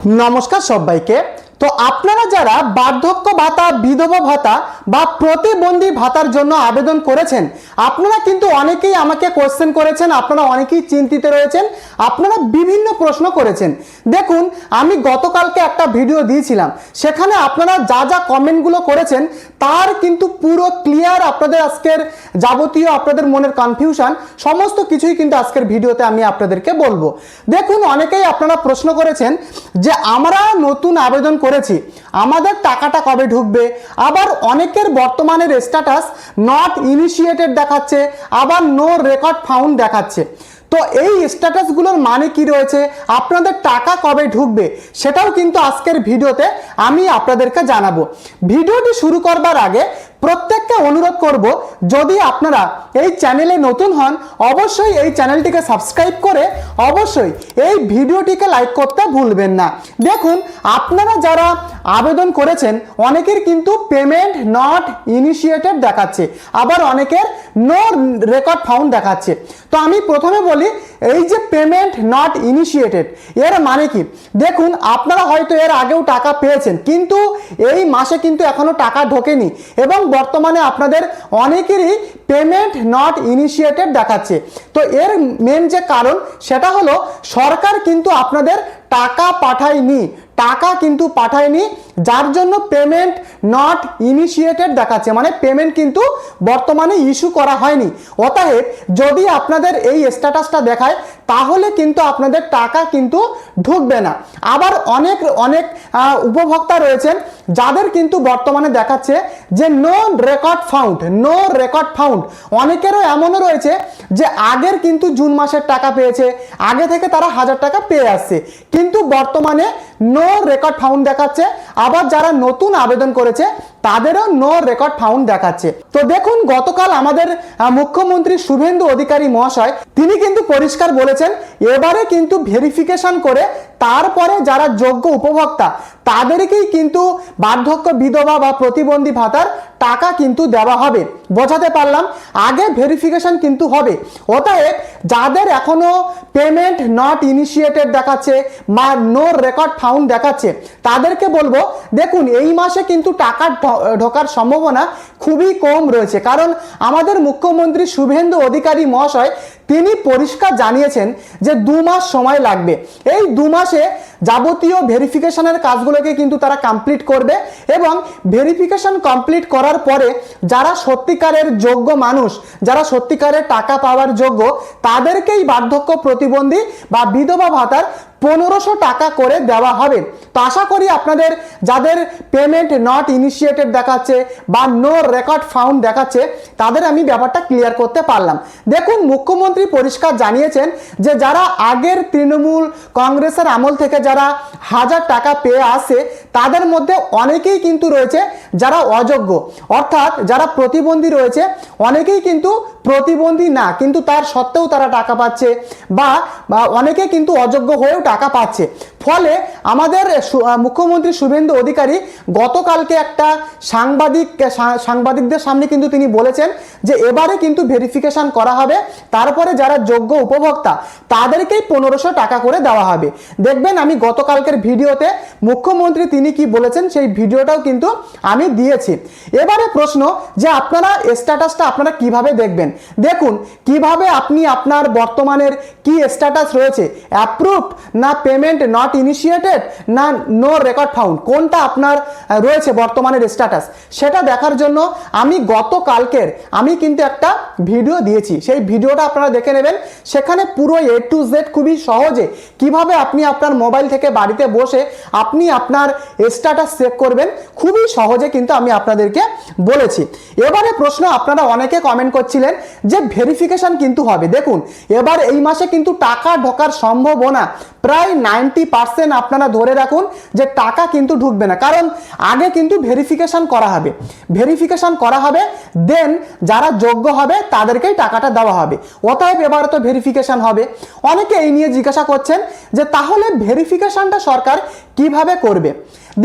নমস্কার সবাইকে। তো আপনারা যারা বার্ধক্য ভাতা, বিধবা ভাতা বা প্রতিবন্ধী ভাতার জন্য আবেদন করেছেন, আপনারা কিন্তু অনেকেই আমাকে কোশ্চেন করেছেন, আপনারা অনেকেই চিন্তিত রয়েছেন, আপনারা বিভিন্ন প্রশ্ন করেছেন। দেখুন, আমি গতকালকে একটা ভিডিও দিয়েছিলাম, সেখানে আপনারা যা যা কমেন্টগুলো করেছেন তার কিন্তু পুরো ক্লিয়ার আপনাদের আজকের যাবতীয় আপনাদের মনের কনফিউশন সমস্ত কিছুই কিন্তু আজকের ভিডিওতে আমি আপনাদেরকে বলবো। দেখুন, অনেকেই আপনারা প্রশ্ন করেছেন যে আমরা নতুন আবেদন করেছি, আমাদের টাকাটা কবে ঢুকবে। আবার অনেকের বর্তমানের স্ট্যাটাস নট ইনিশিয়েটেড দেখাচ্ছে, আবার নো রেকর্ড ফাউন্ড দেখাচ্ছে। তো এই স্ট্যাটাসগুলোর মানে কি রয়েছে, আপনাদের টাকা কবে ঢুকবে, সেটাও কিন্তু আজকের ভিডিওতে আমি আপনাদেরকে জানাবো। ভিডিওটি শুরু করবার আগে প্রত্যেককে অনুরোধ করব, যদি আপনারা এই চ্যানেলে নতুন হন অবশ্যই এই চ্যানেলটিকে সাবস্ক্রাইব করে অবশ্যই এই ভিডিওটিকে লাইক করতে ভুলবেন না। দেখুন, আপনারা যারা আবেদন করেছেন অনেকের কিন্তু পেমেন্ট নট ইনিশিয়েটেড দেখাচ্ছে, আবার অনেকের নো রেকর্ড ফাউন্ড দেখাচ্ছে। তো আমি প্রথমে বলি, এই যে পেমেন্ট নট ইনিশিয়েটেড এর মানে কি। দেখুন, আপনারা হয়তো এর আগেও টাকা পেয়েছেন, কিন্তু এই মাসে কিন্তু এখনো টাকা ঢোকেনি এবং বর্তমানে আপনাদের অনেকেরই পেমেন্ট নট ইনিশিয়েটেড দেখাচ্ছে। তো এর মেন যে কারণ সেটা হলো সরকার কিন্তু আপনাদের টাকা পাঠায়নি, যার জন্য পেমেন্ট নট ইনিশিয়েটেড দেখাচ্ছে, মানে পেমেন্ট কিন্তু বর্তমানে ইস্যু করা হয়নি। অতএব যদি আপনাদের এই স্ট্যাটাসটা দেখায় তাহলে কিন্তু আপনাদের টাকা কিন্তু ঢুকবে না। আবার অনেক উপভোক্তা রয়েছেন যাদের কিন্তু বর্তমানে দেখাচ্ছে যে নো রেকর্ড ফাউন্ড। অনেকেরও এমনও রয়েছে যে আগের কিন্তু জুন মাসের টাকা পেয়েছে, আগে থেকে তারা 1000 টাকা পেয়ে আসছে, কিন্তু বর্তমানে নো রেকর্ড ফাউন্ড দেখাচ্ছে। আবার যারা নতুন আবেদন করেছে তাদেরও নো রেকর্ড ফাউন্ড দেখাচ্ছে। তো দেখুন, গতকাল আমাদের মুখ্যমন্ত্রী শুভেন্দু অধিকারী মহাশয় তিনি কিন্তু পরিষ্কার বলেছেন, এবারে কিন্তু ভেরিফিকেশন করে তারপরে যারা যোগ্য উপভোক্তা তাদেরকেই কিন্তু বার্ধক্য, বিধবা বা প্রতিবন্ধী ভাতার টাকা কিন্তু দেওয়া হবে। বোঝাতে পারলাম, আগে ভেরিফিকেশন কিন্তু হবে। অতএব যাদের এখনো পেমেন্ট নট ইনিশিয়েটেড দেখাচ্ছে বা নো রেকর্ড ফাউন্ড দেখাচ্ছে তাদেরকে বলবো, দেখুন এই মাসে কিন্তু টাকা ঢোকার সম্ভাবনা খুবই কম রয়েছে, কারণ আমাদের মুখ্যমন্ত্রী শুভেন্দু অধিকারী মহাশয় তিনি পরিষ্কার জানিয়েছেন যে 2 মাস সময় লাগবে। এই 2 মাসে যাবতীয় ভেরিফিকেশনের কাজগুলোকে কিন্তু তারা কমপ্লিট করবে এবং ভেরিফিকেশন কমপ্লিট করার পরে যারা সত্যিকারের যোগ্য মানুষ, যারা সত্যিকারের টাকা পাওয়ার যোগ্য, তাদেরকেই বার্ধক্য, প্রতিবন্ধী বা বিধবা ভাতার 1500 টাকা করে দেওয়া হবে। তো আশা করি আপনাদের যাদের পেমেন্ট নট ইনিশিয়েটেড দেখাচ্ছে বা নো রেকর্ড ফাউন্ড দেখাচ্ছে তাদের আমি ব্যাপারটা ক্লিয়ার করতে পারলাম। দেখুন, মুখ্যমন্ত্রী পরিষ্কার জানিয়েছেন যে যারা আগের তৃণমূল কংগ্রেসের আমল থেকে যারা 1000 টাকা পেয়ে আসে তাদের মধ্যে অনেকেই কিন্তু রয়েছে যারা অযোগ্য, অর্থাৎ যারা প্রতিবন্ধী রয়েছে অনেকেই কিন্তু প্রতিবন্ধী না, কিন্তু তার সত্ত্বেও তারা টাকা পাচ্ছে, বা অনেকে কিন্তু অযোগ্য হয়েও টাকা পাচ্ছে। ফলে আমাদের মুখ্যমন্ত্রী শুভেন্দু অধিকারী গতকালকে একটা সাংবাদিকদের সামনে কিন্তু তিনি বলেছেন যে এবারে কিন্তু ভেরিফিকেশন করা হবে, তারপরে যারা যোগ্য উপভোক্তা তাদেরকেই 1500 টাকা করে দেওয়া হবে। দেখবেন, আমি গতকালকের ভিডিওতে মুখ্যমন্ত্রী তিনি কি বলেছেন সেই ভিডিওটাও কিন্তু আমি দিয়েছি। এবারে প্রশ্ন যে আপনারা স্ট্যাটাসটা আপনারা কিভাবে দেখবেন। দেখুন, কিভাবে আপনি আপনার বর্তমানের কি স্ট্যাটাস রয়েছে, অ্যাপ্রুভড না পেমেন্ট নট ইনিশিয়েটেড না নো রেকর্ড ফাউন্ড, কোনটা আপনার রয়েছে বর্তমানের স্ট্যাটাস, সেটা দেখার জন্য আমি গতকালকের আমি কিন্তু একটা ভিডিও দিয়েছি, সেই ভিডিওটা আপনারা দেখে নেবেন। সেখানে পুরো A to Z খুবই সহজে কিভাবে আপনি আপনার মোবাইল থেকে বাড়িতে বসে আপনি আপনার স্ট্যাটাস চেক করবেন, খুবই সহজে কিন্তু আমি আপনাদেরকে বলেছি। এবারে প্রশ্ন, আপনারা অনেকে কমেন্ট করছিলেন যে ভেরিফিকেশন কিন্তু হবে। দেখুন, এবার এই মাসে কিন্তু টাকা ঢোকার সম্ভাবনা প্রায় 90% আপনারা ধরে রাখুন যে টাকা কিন্তু ঢুকবে না, কারণ আগে কিন্তু ভেরিফিকেশন করা হবে, দেন যারা যোগ্য হবে তাদেরকেই টাকাটা দেওয়া হবে। অতএব এবার তো ভেরিফিকেশন হবে। অনেকে এই নিয়ে জিজ্ঞাসা করছেন যে তাহলে ভেরিফিকেশনটা সরকার কিভাবে করবে।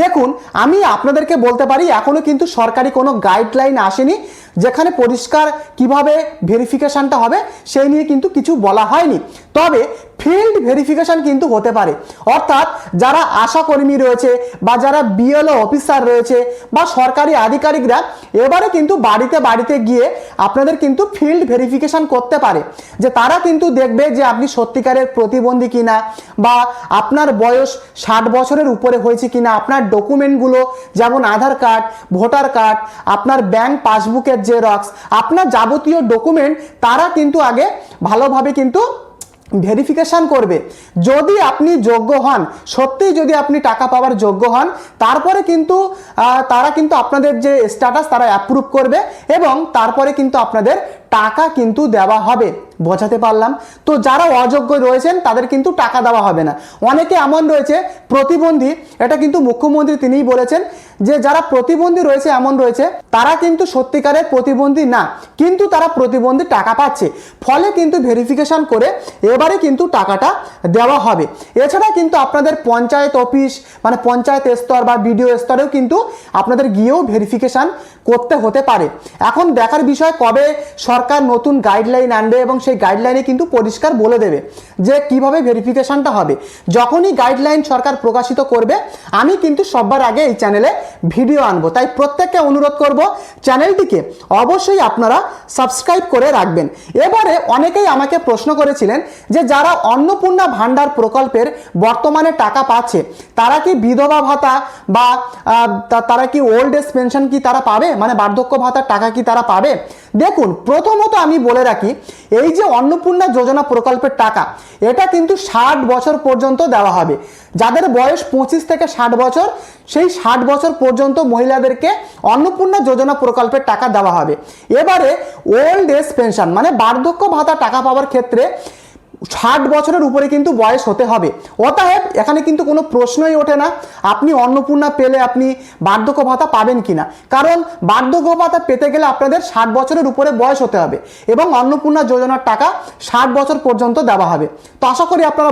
দেখুন, আমি আপনাদেরকে বলতে পারি এখনো কিন্তু সরকারি কোনো গাইডলাইন আসেনি যেখানে পরিষ্কার কিভাবে ভেরিফিকেশনটা হবে সেই নিয়ে কিন্তু কিছু বলা হয়নি। তবে ফিল্ড ভেরিফিকেশন কিন্তু হতে পারে, অর্থাৎ যারা আশাকর্মী রয়েছে বা যারা বিএলও অফিসার রয়েছে বা সরকারি আধিকারিকরা এবারে কিন্তু বাড়িতে বাড়িতে গিয়ে আপনাদের কিন্তু ফিল্ড ভেরিফিকেশন করতে পারে, যে তারা কিন্তু দেখবে যে আপনি সত্যিকারের প্রতিবন্ধী কিনা বা আপনার বয়স 60 বছরের উপরে হয়েছে কিনা, আপনার ডকুমেন্টগুলো যেমন আধার কার্ড, ভোটার কার্ড, আপনার ব্যাংক পাসবুকের জেরক্স, আপনার যাবতীয় ডকুমেন্ট তারা কিন্তু আগে ভালোভাবে কিন্তু ভেরিফিকেশন করবে। যদি আপনি যোগ্য হন, সত্যিই যদি আপনি টাকা পাওয়ার যোগ্য হন, তারপরে কিন্তু তারা কিন্তু আপনাদের যে স্ট্যাটাস তারা অ্যাপ্রুভ করবে এবং তারপরে কিন্তু আপনাদের টাকা কিন্তু দেওয়া হবে। বোঝাতে পারলাম তো? যারা অযোগ্য রয়েছেন তাদের কিন্তু টাকা দেওয়া হবে না। অনেকে এমন রয়েছে প্রতিবন্ধী, এটা কিন্তু মুখ্যমন্ত্রী তিনিই বলেছেন যে যারা প্রতিবন্ধী রয়েছে এমন রয়েছে তারা কিন্তু সত্যিকারের প্রতিবন্ধী না, কিন্তু তারা প্রতিবন্ধী টাকা পাচ্ছে, ফলে কিন্তু ভেরিফিকেশন করে এবারে কিন্তু টাকাটা দেওয়া হবে। এছাড়া কিন্তু আপনাদের পঞ্চায়েত অফিস মানে পঞ্চায়েত স্তর বা বিডিও স্তরেও কিন্তু আপনাদের গিয়েও ভেরিফিকেশন করতে হতে পারে। এখন দেখার বিষয় কবে সরকার নতুন গাইডলাইন আনবে এবং সেই গাইডলাইনে কিন্তু পরিষ্কার বলে দেবে যে কিভাবে ভেরিফিকেশনটা হবে। যখনই গাইডলাইন সরকার প্রকাশিত করবে আমি কিন্তু সবার আগে এই চ্যানেলে ভিডিও আনবো। তাই প্রত্যেককে অনুরোধ করব চ্যানেলটিকে অবশ্যই আপনারা সাবস্ক্রাইব করে রাখবেন। এবারে অনেকেই আমাকে প্রশ্ন করেছিলেন যে যারা অন্নপূর্ণা ভান্ডার প্রকল্পের বর্তমানে টাকা পাচ্ছে তারা কি বিধবা ভাতা বা তারা কি ওল্ড এজ পেনশন কি তারা পাবে, মানে বার্ধক্য ভাতার টাকা কি তারা পাবে? দেখুন, প্রথমত আমি বলে রাখি এই যে অন্নপূর্ণা যোজনা প্রকল্পের টাকা এটা কিন্তু 60 বছর পর্যন্ত দেওয়া হবে। যাদের বয়স 25 থেকে 60 বছর, সেই 60 বছর পর্যন্ত মহিলাদেরকে অন্নপূর্ণা যোজনা প্রকল্পের টাকা দেওয়া হবে। এবারে ওল্ড এজ পেনশন মানে বার্ধক্য ভাতা টাকা পাওয়ার ক্ষেত্রে 60 বছরের উপরে কিন্তু বয়স হতে হবে। অতএব এখানে কিন্তু কোনো প্রশ্নই ওঠে না আপনি অন্নপূর্ণা পেলে আপনি বার্ধক্য ভাতা পাবেন কিনা, কারণ বার্ধক্য ভাতা পেতে গেলে আপনাদের 60 বছরের উপরে বয়স হতে হবে এবং অন্নপূর্ণা যোজনার টাকা 60 বছর পর্যন্ত দেওয়া হবে। তো আশা করি আপনারা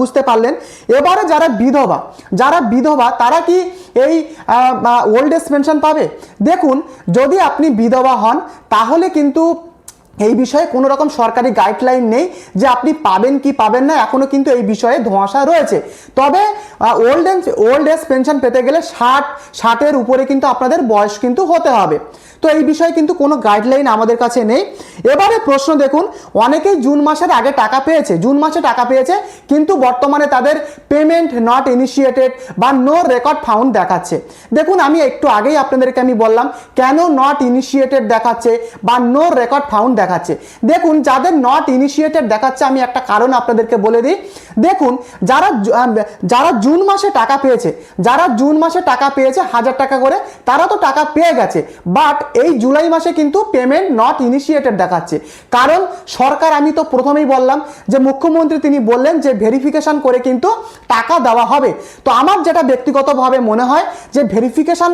বুঝতে পারলেন। এবারে যারা বিধবা তারা কি এই ওল্ড এজ পেনশন পাবে? দেখুন, যদি আপনি বিধবা হন তাহলে কিন্তু এই বিষয়ে কোনো রকম সরকারি গাইডলাইন নেই যে আপনি পাবেন কি পাবেন না, এখনো কিন্তু এই বিষয়ে ধোঁয়াশা রয়েছে। তবে ওল্ড এজ পেনশন পেতে গেলে 60-এর উপরে কিন্তু আপনাদের বয়স কিন্তু হতে হবে। তো এই বিষয়ে কিন্তু কোনো গাইডলাইন আমাদের কাছে নেই। এবারে প্রশ্ন দেখুন, অনেকেই জুন মাসের আগে টাকা পেয়েছে, জুন মাসে টাকা পেয়েছে কিন্তু বর্তমানে তাদের পেমেন্ট নট ইনিশিয়েটেড বা নো রেকর্ড ফাউন্ড দেখাচ্ছে। দেখুন, আমি একটু আগেই আপনাদেরকে আমি বললাম কেন নট ইনিশিয়েটেড দেখাচ্ছে বা নো রেকর্ড ফাউন্ড দেখাচ্ছে। দেখুন, যাদের নট ইনিশিয়েটেড দেখাচ্ছে আমি একটা কারণ আপনাদেরকে বলে দিই। দেখুন, যারা জুন মাসে টাকা পেয়েছে, 1000 টাকা করে, তারা তো টাকা পেয়ে গেছে, বাট এই জুলাই মাসে কিন্তু পেমেন্ট নট ইনিশিয়েটেড দেখাচ্ছে। কারণ সরকার, আমি তো প্রথমেই বললাম যে মুখ্যমন্ত্রী তিনি বললেন যে ভেরিফিকেশন করে কিন্তু টাকা দেওয়া হবে। তো আমার যেটা ব্যক্তিগতভাবে মনে হয় যে ভেরিফিকেশন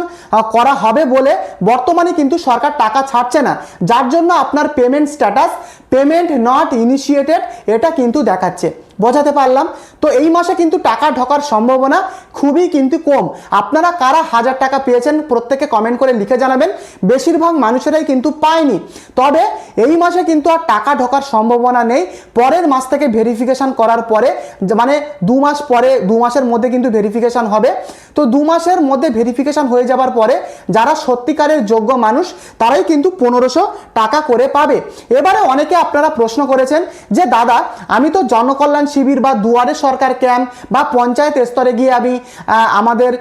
করা হবে বলে বর্তমানে কিন্তু সরকার টাকা ছাড়ছে না, যার জন্য আপনার payment status payment not initiated এটা কিন্তু দেখাচ্ছে। বোঝাতে পারলাম তো? এই মাসে কিন্তু টাকা ঢোকার সম্ভাবনা খুবই কিন্তু কম। আপনারা কারা 1000 টাকা পেয়েছেন প্রত্যেকে কমেন্ট করে লিখে জানাবেন। বেশিরভাগ মানুষেরাই কিন্তু পায়নি। তবে এই মাসে কিন্তু আর টাকা ঢোকার সম্ভাবনা নেই। পরের মাস থেকে ভেরিফিকেশন করার পরে, মানে 2 মাস পরে, 2 মাসের মধ্যে কিন্তু ভেরিফিকেশন হবে। তো 2 মাসের মধ্যে ভেরিফিকেশন হয়ে যাবার পরে যারা সত্যিকারের যোগ্য মানুষ তারাই কিন্তু 1500 টাকা করে পাবে। এবারে অনেকে আপনারা প্রশ্ন করেছেন যে দাদা, আমি তো জনকল্যাণ শিবির বা দুয়ারে সরকার ক্যাম্প বা পঞ্চায়েত স্তরে গিয়ে আমি আমাদের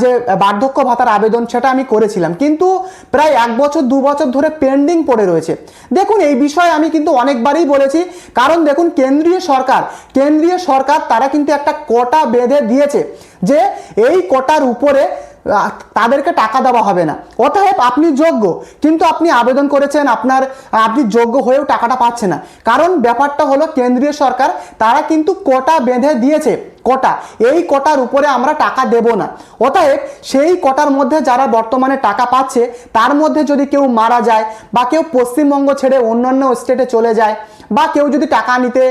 যে বার্ধক্য ভাতার আবেদন সেটা আমি করেছিলাম, কিন্তু প্রায় 1 বছর 2 বছর ধরে পেন্ডিং পড়ে রয়েছে। দেখুন, এই বিষয়ে আমি কিন্তু অনেকবারই বলেছি, কারণ দেখুন কেন্দ্রীয় সরকার তারা কিন্তু একটা কোটা বেঁধে দিয়েছে যে এই কোটার উপরে তাদেরকে টাকা দেওয়া হবে না। অতএব আপনি যোগ্য, কিন্তু আপনি আবেদন করেছেন, আপনি যোগ্য হয়েও টাকাটা পাচ্ছেন না। কারণ ব্যাপারটা হলো কেন্দ্রীয় সরকার তারা কিন্তু কোটা বেঁধে দিয়েছে, এই কোটার উপরে আমরা টাকা দেব না। অতএব সেই কোটার মধ্যে যারা বর্তমানে টাকা পাচ্ছে তার মধ্যে যদি কেউ মারা যায় বা কেউ পশ্চিমবঙ্গ ছেড়ে অন্যান্য স্টেটে চলে যায় বা কেউ যদি টাকা নিতে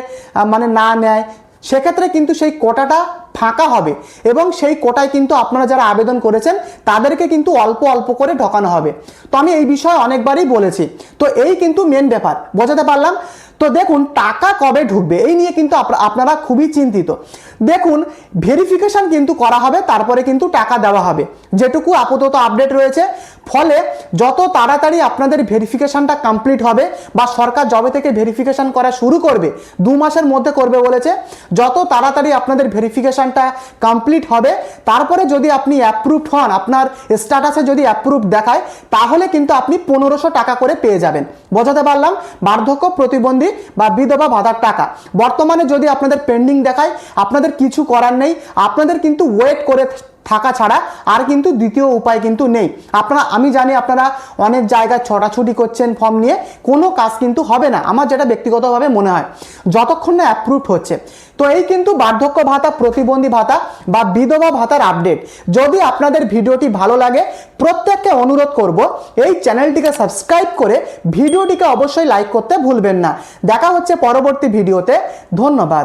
মানে না নেয়, সেক্ষেত্রে কিন্তু সেই কোটাটা ফাঁকা হবে এবং সেই কোটায় কিন্তু আপনারা যারা আবেদন করেছেন তাদেরকে কিন্তু অল্প অল্প করে ঢোকানো হবে। তো আমি এই বিষয়ে অনেকবারই বলেছি। তো এই কিন্তু মেন ব্যাপার, বোঝাতে পারলাম? তো দেখুন টাকা কবে ঢুকবে এই নিয়ে কিন্তু আপনারা খুবই চিন্তিত। দেখুন ভেরিফিকেশন কিন্তু করা হবে, তারপরে কিন্তু টাকা দেওয়া হবে, যেটুকু আপাতত আপডেট রয়েছে। ফলে যত তাড়াতাড়ি আপনাদের ভেরিফিকেশনটা কমপ্লিট হবে বা সরকার যবে থেকে ভেরিফিকেশন করা শুরু করবে 2 মাসের মধ্যে করবে বলেছে, যত তাড়াতাড়ি আপনাদের ভেরিফিকেশনটা কমপ্লিট হবে তারপরে যদি আপনি অ্যাপ্রুভড হন, আপনার স্ট্যাটাসে যদি অ্যাপ্রুভড দেখায় তাহলে কিন্তু আপনি 1500 টাকা করে পেয়ে যাবেন। বোঝাতে পারলাম? বার্ধক্য প্রতিবন্ধী বা বিধবা ভাতার টাকা বর্তমানে যদি আপনাদের পেন্ডিং দেখায় আপনাদের কিছু করার নেই, আপনাদের কিন্তু ওয়েট করে থাকা ছাড়া আর কিন্তু দ্বিতীয় উপায় কিন্তু নেই। আমি জানি আপনারা অনেক জায়গায় ছটাছুটি করছেন ফর্ম নিয়ে, কোনো কাজ কিন্তু হবে না, আমার যেটা ব্যক্তিগতভাবে মনে হয়, যতক্ষণ না অ্যাপ্রুভ হচ্ছে। তো এই কিন্তু বার্ধক্য ভাতা, প্রতিবন্ধী ভাতা বা বিধবা ভাতার আপডেট। যদি আপনাদের ভিডিওটি ভালো লাগে প্রত্যেককে অনুরোধ করব এই চ্যানেলটিকে সাবস্ক্রাইব করে ভিডিওটিকে অবশ্যই লাইক করতে ভুলবেন না। দেখা হচ্ছে পরবর্তী ভিডিওতে। ধন্যবাদ।